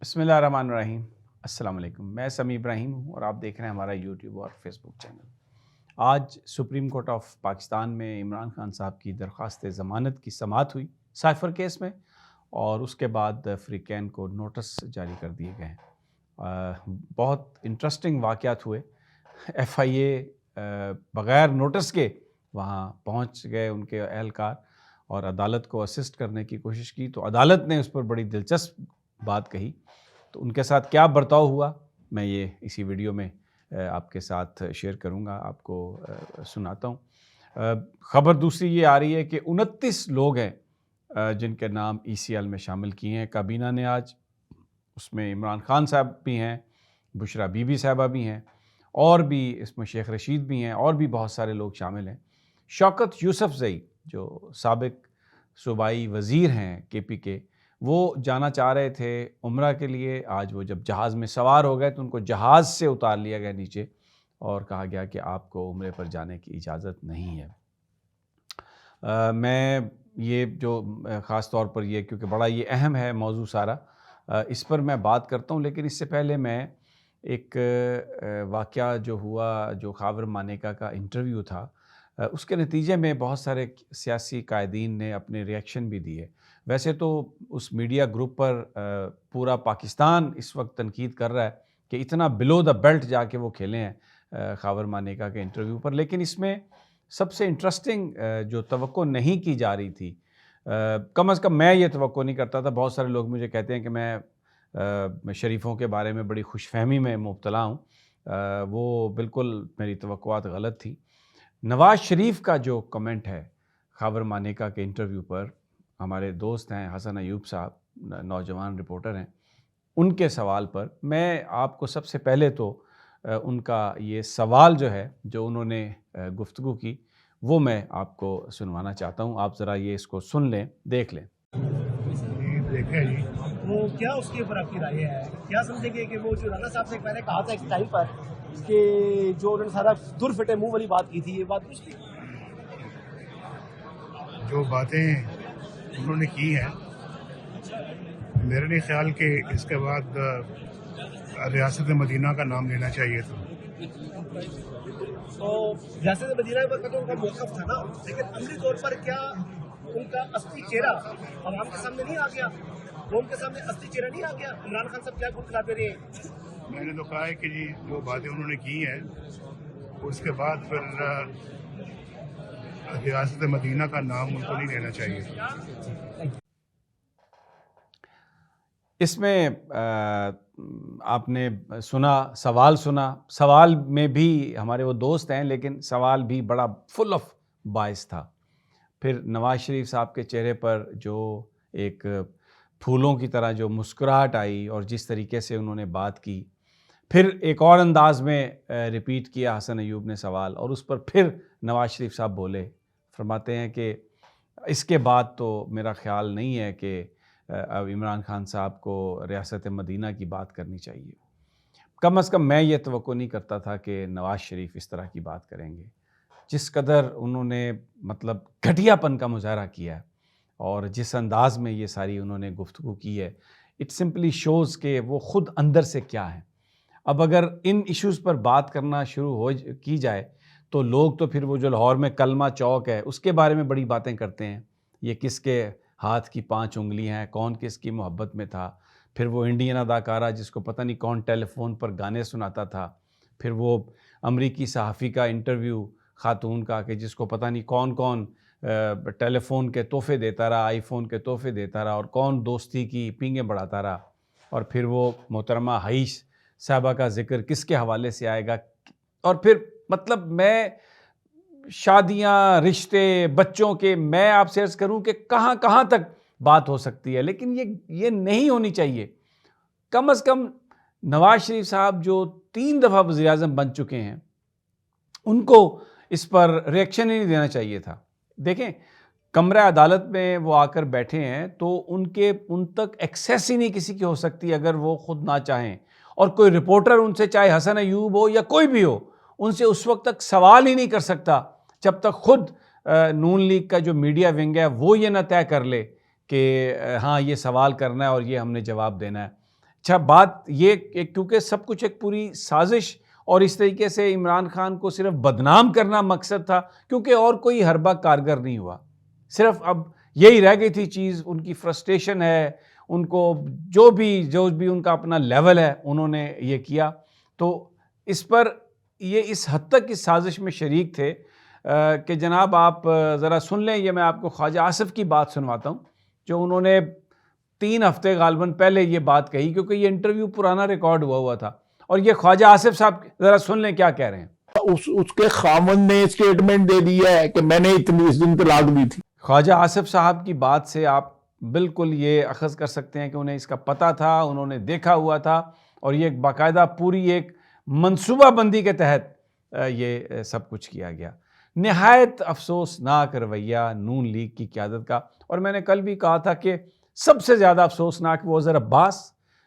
بسم اللہ الرحمن الرحیم۔ السلام علیکم، میں سمیع ابراہیم ہوں اور آپ دیکھ رہے ہیں ہمارا یوٹیوب اور فیس بک چینل۔ آج سپریم کورٹ آف پاکستان میں عمران خان صاحب کی درخواست ضمانت کی سماعت ہوئی سائفر کیس میں، اور اس کے بعد فریقین کو نوٹس جاری کر دیے گئے ہیں۔ بہت انٹرسٹنگ واقعات ہوئے۔ ایف آئی اے بغیر نوٹس کے وہاں پہنچ گئے ان کے اہلکار اور عدالت کو اسسٹ کرنے کی کوشش کی، تو عدالت نے اس پر بڑی دلچسپ بات کہی۔ تو ان کے ساتھ کیا برتاؤ ہوا میں یہ اسی ویڈیو میں آپ کے ساتھ شیئر کروں گا، آپ کو سناتا ہوں۔ خبر دوسری یہ آ رہی ہے کہ 29 لوگ ہیں جن کے نام ای سی ایل میں شامل کیے ہیں کابینہ نے آج۔ اس میں عمران خان صاحب بھی ہیں، بشرا بی بی صاحبہ بھی ہیں، اور بھی اس میں شیخ رشید بھی ہیں، اور بھی بہت سارے لوگ شامل ہیں۔ شوکت یوسفزئی جو سابق صوبائی وزیر ہیں کے پی کے، وہ جانا چاہ رہے تھے عمرہ کے لیے۔ آج وہ جب جہاز میں سوار ہو گئے تو ان کو جہاز سے اتار لیا گیا نیچے اور کہا گیا کہ آپ کو عمرے پر جانے کی اجازت نہیں ہے۔ میں یہ جو خاص طور پر یہ کیونکہ بڑا یہ اہم ہے موضوع سارا، اس پر میں بات کرتا ہوں، لیکن اس سے پہلے میں ایک واقعہ جو ہوا، جو خاور مانیکا کا انٹرویو تھا، اس کے نتیجے میں بہت سارے سیاسی قائدین نے اپنے ریئیکشن بھی دیے۔ ویسے تو اس میڈیا گروپ پر پورا پاکستان اس وقت تنقید کر رہا ہے کہ اتنا بلو دا بیلٹ جا کے وہ کھیلے ہیں خاور مانیکا کے انٹرویو پر، لیکن اس میں سب سے انٹرسٹنگ جو توقع نہیں کی جا رہی تھی، کم از کم میں یہ توقع نہیں کرتا تھا، بہت سارے لوگ مجھے کہتے ہیں کہ میں شریفوں کے بارے میں بڑی خوش فہمی میں مبتلا ہوں، وہ بالکل میری توقعات غلط تھی۔ نواز شریف کا جو کمنٹ ہے خاور مانیکا کے انٹرویو پر، ہمارے دوست ہیں حسن ایوب صاحب، نوجوان رپورٹر ہیں، ان کے سوال پر میں آپ کو سب سے پہلے تو ان کا یہ سوال جو ہے جو انہوں نے گفتگو کی وہ میں آپ کو سنوانا چاہتا ہوں۔ آپ ذرا یہ اس کو سن لیں، دیکھ لیں۔ دیکھیں جی، وہ کیا اس کے اوپر آپ کی رائے ہے؟ کیا سمجھیں گے کہ وہ جو رانا صاحب سے پہلے کہا تھا ایک ٹائم پر کہ جو انہوں نے سارا در فٹے منہ والی بات کی تھی، یہ بات درست تھی؟ جو باتیں انہوں نے کی ہیں، میرے نہیں خیال کہ اس کے بعد ریاست مدینہ کا نام لینا چاہیے تھا۔ تو ریاست مدینہ کا تو ان کا موقف تھا نا، لیکن عملی طور پر کیا ان کا اصلی چہرہ عوام کے سامنے نہیں آ گیا؟ قوم کے سامنے اصلی چہرہ نہیں آ گیا؟ عمران خان صاحب کیا گھٹلاتے رہے ہیں؟ میں نے تو کہا ہے کہ جی جو باتیں انہوں نے کی ہیں اس کے بعد پھر ریاست مدینہ کا نام ان کو نہیں لینا چاہیے تھا۔ اس میں آپ نے سنا، سوال میں بھی ہمارے وہ دوست ہیں، لیکن سوال بھی بڑا فل آف باعث تھا۔ پھر نواز شریف صاحب کے چہرے پر جو ایک پھولوں کی طرح جو مسکراہٹ آئی اور جس طریقے سے انہوں نے بات کی، پھر ایک اور انداز میں ریپیٹ کیا حسن ایوب نے سوال، اور اس پر پھر نواز شریف صاحب بولے، فرماتے ہیں کہ اس کے بعد تو میرا خیال نہیں ہے کہ اب عمران خان صاحب کو ریاست مدینہ کی بات کرنی چاہیے۔ کم از کم میں یہ توقع نہیں کرتا تھا کہ نواز شریف اس طرح کی بات کریں گے۔ جس قدر انہوں نے مطلب گھٹیا پن کا مظاہرہ کیا ہے اور جس انداز میں یہ ساری انہوں نے گفتگو کی ہے، اٹ سمپلی شوز کہ وہ خود اندر سے کیا ہیں۔ اب اگر ان ایشوز پر بات کرنا شروع کی جائے تو لوگ تو پھر وہ جو لاہور میں کلمہ چوک ہے اس کے بارے میں بڑی باتیں کرتے ہیں، یہ کس کے ہاتھ کی 5 انگلیاں ہیں، کون کس کی محبت میں تھا، پھر وہ انڈین اداکارہ جس کو پتہ نہیں کون ٹیلی فون پر گانے سناتا تھا، پھر وہ امریکی صحافی کا انٹرویو خاتون کا کہ جس کو پتہ نہیں کون کون ٹیلی فون کے تحفے دیتا رہا، آئی فون کے تحفے دیتا رہا، اور کون دوستی کی پینگیں بڑھاتا رہا، اور پھر وہ محترمہ حئیش صاحبہ کا ذکر کس کے حوالے سے آئے گا، اور پھر مطلب میں شادیاں، رشتے، بچوں کے، میں آپ سے عرض کروں کہ کہاں کہاں تک بات ہو سکتی ہے، لیکن یہ نہیں ہونی چاہیے۔ کم از کم نواز شریف صاحب جو 3 دفعہ وزیر اعظم بن چکے ہیں، ان کو اس پر ریئیکشن ہی نہیں دینا چاہیے تھا۔ دیکھیں، کمرہ عدالت میں وہ آ کر بیٹھے ہیں تو ان تک ایکسیس ہی نہیں کسی کی ہو سکتی اگر وہ خود نہ چاہیں، اور کوئی رپورٹر ان سے، چاہے حسن ایوب ہو یا کوئی بھی ہو، ان سے اس وقت تک سوال ہی نہیں کر سکتا جب تک خود نون لیگ کا جو میڈیا ونگ ہے وہ یہ نہ طے کر لے کہ ہاں یہ سوال کرنا ہے اور یہ ہم نے جواب دینا ہے۔ اچھا بات یہ کیونکہ سب کچھ ایک پوری سازش اور اس طریقے سے عمران خان کو صرف بدنام کرنا مقصد تھا، کیونکہ اور کوئی حربہ کارگر نہیں ہوا، صرف اب یہی رہ گئی تھی چیز، ان کی فرسٹریشن ہے، ان کو جو بھی ان کا اپنا لیول ہے انہوں نے یہ کیا. تو اس پر یہ اس حد تک اس سازش میں شریک تھے کہ جناب آپ ذرا سن لیں. یہ میں آپ کو خواجہ آصف کی بات سنواتا ہوں، جو انہوں نے 3 ہفتے غالباً پہلے یہ بات کہی، کیونکہ یہ انٹرویو پرانا ریکارڈ ہوا تھا. اور یہ خواجہ آصف صاحب ذرا سن لیں کیا کہہ رہے ہیں. اس کے خاوند نے اسٹیٹمنٹ دے دی ہے کہ میں نے اس دن طلاق دی تھی. خواجہ آصف صاحب کی بات سے آپ بالکل یہ اخذ کر سکتے ہیں کہ انہیں اس کا پتہ تھا، انہوں نے دیکھا ہوا تھا، اور یہ ایک باقاعدہ پوری ایک منصوبہ بندی کے تحت یہ سب کچھ کیا گیا. نہایت افسوسناک رویہ نون لیگ کی قیادت کا. اور میں نے کل بھی کہا تھا کہ سب سے زیادہ افسوسناک وہ اظہر عباس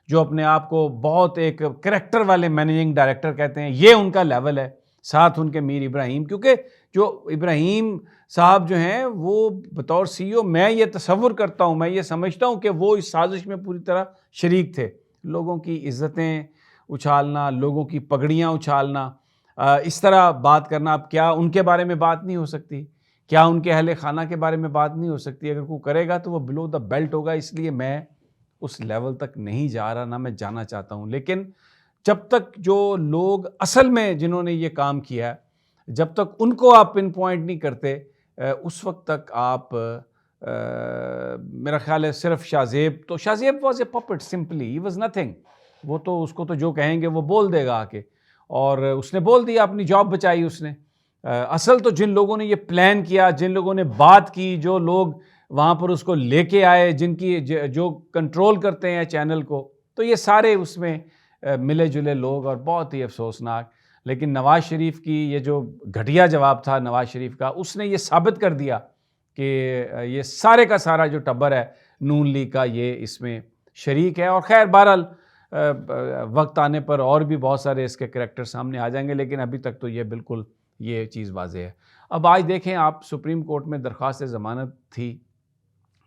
جو اپنے آپ کو بہت ایک کریکٹر والے مینیجنگ ڈائریکٹر کہتے ہیں، یہ ان کا لیول ہے، ساتھ ان کے میر ابراہیم. کیونکہ جو ابراہیم صاحب جو ہیں وہ بطور سی او میں یہ تصور کرتا ہوں، میں یہ سمجھتا ہوں کہ وہ اس سازش میں پوری طرح شریک تھے. لوگوں کی عزتیں اچھالنا، لوگوں کی پگڑیاں اچھالنا، اس طرح بات کرنا. اب کیا ان کے بارے میں بات نہیں ہو سکتی؟ کیا ان کے اہل خانہ کے بارے میں بات نہیں ہو سکتی؟ اگر کوئی کرے گا تو وہ بلو دا بیلٹ ہوگا. اس لیے میں اس لیول تک نہیں جا رہا، نہ میں جانا چاہتا ہوں. لیکن جب تک جو لوگ اصل میں جنہوں نے یہ کام کیا ہے، جب تک ان کو آپ پن پوائنٹ نہیں کرتے، اس وقت تک آپ میرا خیال ہے صرف شاہ زیب was a puppet simply, he was nothing. وہ تو اس کو تو جو کہیں گے وہ بول دے گا آ کے، اور اس نے بول دیا، اپنی جاب بچائی اس نے. اصل تو جن لوگوں نے یہ پلان کیا، جن لوگوں نے بات کی، جو لوگ وہاں پر اس کو لے کے آئے، جن کی جو کنٹرول کرتے ہیں چینل کو، تو یہ سارے اس میں ملے جلے لوگ، اور بہت ہی افسوسناک. لیکن نواز شریف کی یہ جو گھٹیا جواب تھا نواز شریف کا، اس نے یہ ثابت کر دیا کہ یہ سارے کا سارا جو ٹبر ہے نون لیگ کا، یہ اس میں شریک ہے. اور خیر بہرحال وقت آنے پر اور بھی بہت سارے اس کے کریکٹر سامنے آ جائیں گے، لیکن ابھی تک تو یہ بالکل یہ چیز واضح ہے. اب آج دیکھیں آپ، سپریم کورٹ میں درخواست ضمانت تھی،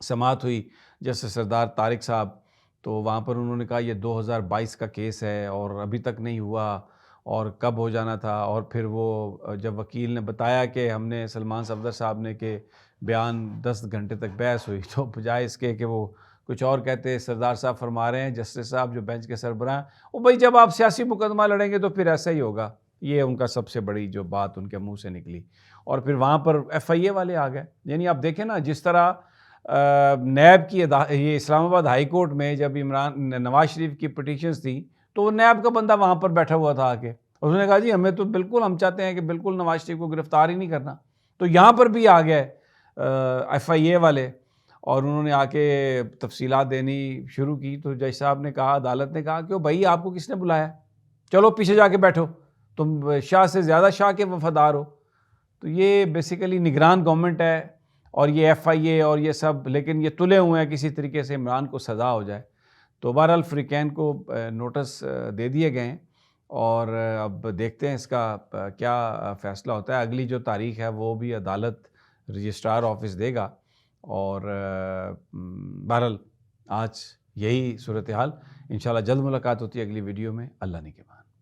سماعت ہوئی جیسے سردار طارق صاحب، تو وہاں پر انہوں نے کہا یہ 2022 کا کیس ہے اور ابھی تک نہیں ہوا، اور کب ہو جانا تھا. اور پھر وہ جب وکیل نے بتایا کہ ہم نے سلمان صفدر صاحب نے کہ بیان 10 گھنٹے تک بحث ہوئی، تو بجائے اس کے کہ وہ کچھ اور کہتے، سردار صاحب فرما رہے ہیں، جسٹس صاحب جو بینچ کے سربراہ ہیں، وہ بھائی جب آپ سیاسی مقدمہ لڑیں گے تو پھر ایسا ہی ہوگا. یہ ان کا سب سے بڑی جو بات ان کے منہ سے نکلی. اور پھر وہاں پر ایف آئی اے والے آ گئے. یعنی آپ دیکھیں نا، جس طرح نیب کی یہ اسلام آباد ہائی کورٹ میں جب نواز شریف کی پٹیشنز تھیں، تو وہ نیب کا بندہ وہاں پر بیٹھا ہوا تھا آ کے، اس نے کہا جی ہمیں تو بالکل، ہم چاہتے ہیں کہ بالکل نواز شریف کو گرفتار ہی نہیں کرنا. تو یہاں پر بھی آ گئے ایف آئی اے والے، اور انہوں نے آ کے تفصیلات دینی شروع کی. تو جج صاحب نے کہا، عدالت نے کہا کہ بھائی آپ کو کس نے بلایا، چلو پیچھے جا کے بیٹھو، تم شاہ سے زیادہ شاہ کے وفادار ہو. تو یہ بیسیکلی نگران گورنمنٹ ہے، اور یہ ایف آئی اے اور یہ سب، لیکن یہ تلے ہوئے ہیں کسی طریقے سے عمران کو سزا ہو جائے. تو بہرحال فریقین کو نوٹس دے دیے گئے ہیں، اور اب دیکھتے ہیں اس کا کیا فیصلہ ہوتا ہے. اگلی جو تاریخ ہے وہ بھی عدالت رجسٹرار آفس دے گا. اور بہرحال آج یہی صورتحال. انشاءاللہ جلد ملاقات ہوتی ہے اگلی ویڈیو میں. اللہ نے کے بعد.